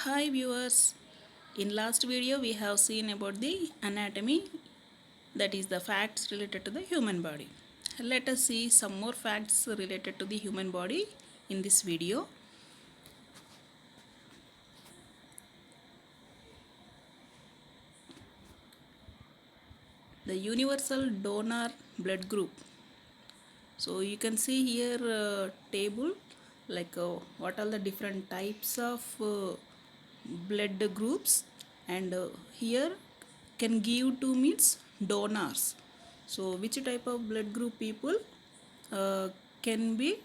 Hi viewers, in last video we have seen about the anatomy, that is the facts related to the human body. Let us see some more facts related to the human body in this video. The universal donor blood group. So you can see here table like what are the different types of blood groups, and here can give to means donors. So which type of blood group people can be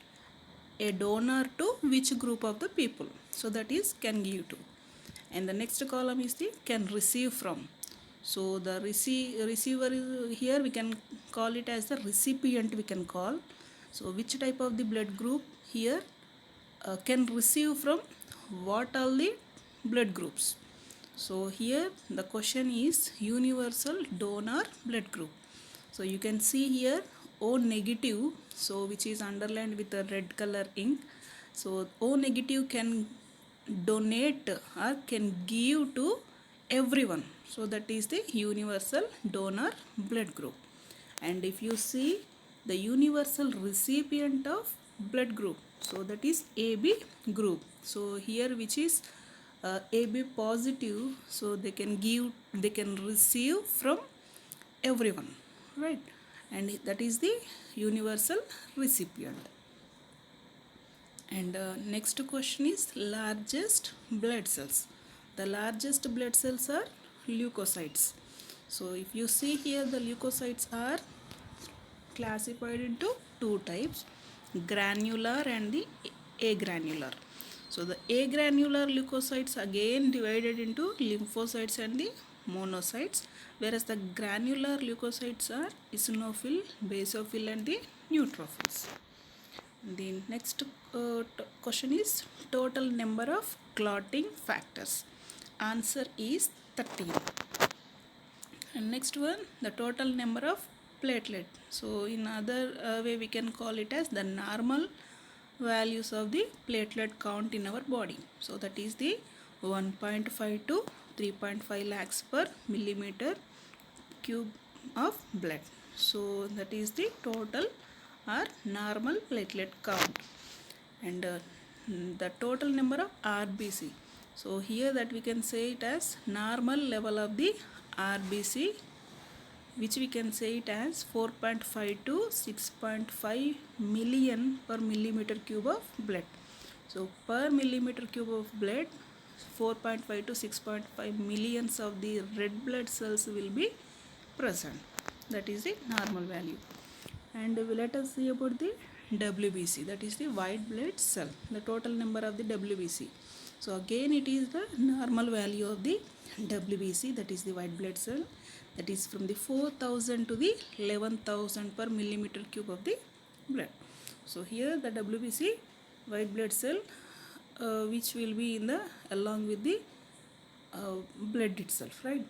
a donor to which group of the people, so that is can give to. And the next column is the can receive from. So the receiver is here, we can call it as the recipient, we can call. So which type of the blood group here can receive from what all the blood groups. So here the question is universal donor blood group. So you can see here O negative, so which is underlined with a red color ink. So O negative can donate or can give to everyone. So that is the universal donor blood group. And if you see the universal recipient of blood group, so that is AB group. So here which is AB positive, so they can give, they can receive from everyone, right? And that is the universal recipient. And next question is largest blood cells. The largest blood cells are leukocytes. So if you see here, the leukocytes are classified into two types, granular and the agranular. So the agranular leukocytes again divided into lymphocytes and the monocytes, whereas the granular leukocytes are eosinophil, basophil and the neutrophils. The next question is total number of clotting factors. Answer is 13. And next one, the total number of platelet. So in other way we can call it as the normal values of the platelet count in our body. So that is the 1.5 to 3.5 lakhs per millimeter cube of blood. So that is the total or normal platelet count. And the total number of RBC. So here that we can say it as normal level of the RBC, which we can say it as 4.5 to 6.5 million per millimeter cube of blood. So per millimeter cube of blood, 4.5 to 6.5 millions of the red blood cells will be present. That is the normal value. And let us see about the WBC, that is the white blood cell, the total number of the WBC. So again it is the normal value of the WBC, that is the white blood cell, that is from the 4000 to the 11,000 per millimeter cube of the blood. So here the WBC white blood cell which will be in the along with the blood itself, right?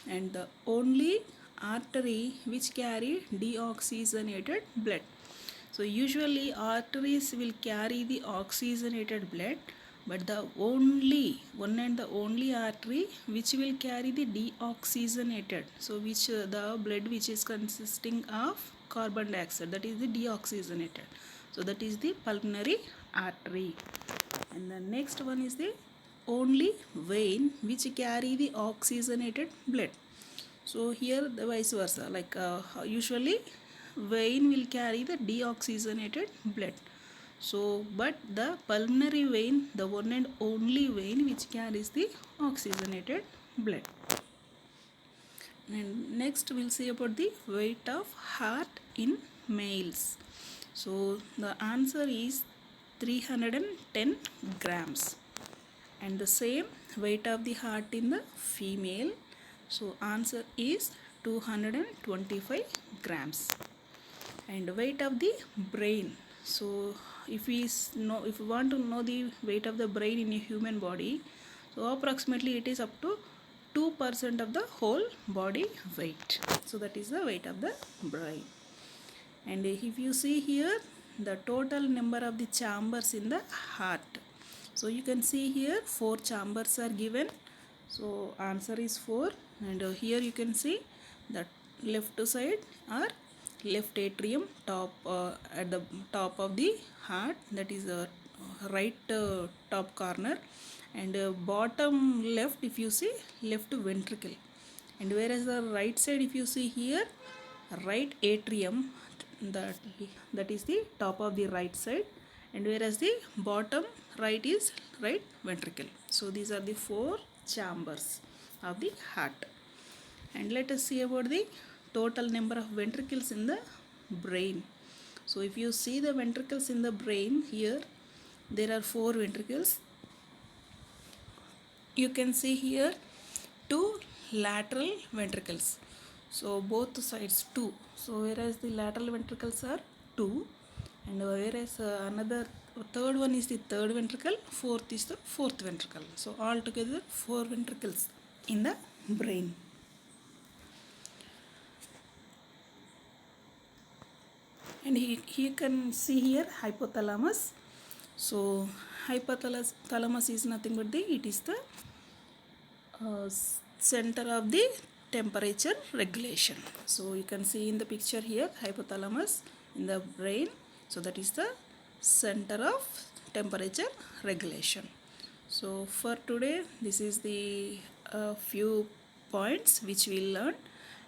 And the only artery which carry deoxygenated blood. So usually arteries will carry the oxygenated blood, but the only one and the only artery which will carry the deoxygenated, so which the blood which is consisting of carbon dioxide, that is the deoxygenated, so that is the pulmonary artery. And the next one is the only vein which carry the oxygenated blood. So here the vice versa, like usually vein will carry the deoxygenated blood. So but the pulmonary vein, the one and only vein which carries the oxygenated blood. And next we'll see about the weight of heart in males. So the answer is 310 grams. And the same weight of the heart in the female. So answer is 225 grams. And weight of the brain. So if we want to know the weight of the brain in a human body, so approximately it is up to 2% of the whole body weight. So that is the weight of the brain. And if you see here the total number of the chambers in the heart. So you can see here 4 chambers are given. So answer is 4, and here you can see that left side are left atrium, top at the top of the heart, that is right top corner, and bottom left if you see left ventricle, and whereas the right side if you see here right atrium, that that is the top of the right side, and whereas the bottom right is right ventricle. So these are the 4 chambers of the heart. And let us see about the total number of ventricles in the brain. So if you see the ventricles in the brain, here there are 4 ventricles. You can see here 2 lateral ventricles, so both sides 2. So whereas the lateral ventricles are 2, and whereas another third one is the third ventricle, fourth is the fourth ventricle. So altogether 4 ventricles in the brain. And you can see here hypothalamus. So hypothalamus is nothing but it is the center of the temperature regulation. So you can see in the picture here hypothalamus in the brain. So that is the center of temperature regulation. So for today this is the few points which we learned,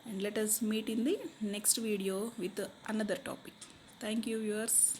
and let us meet in the next video with another topic. Thank you viewers.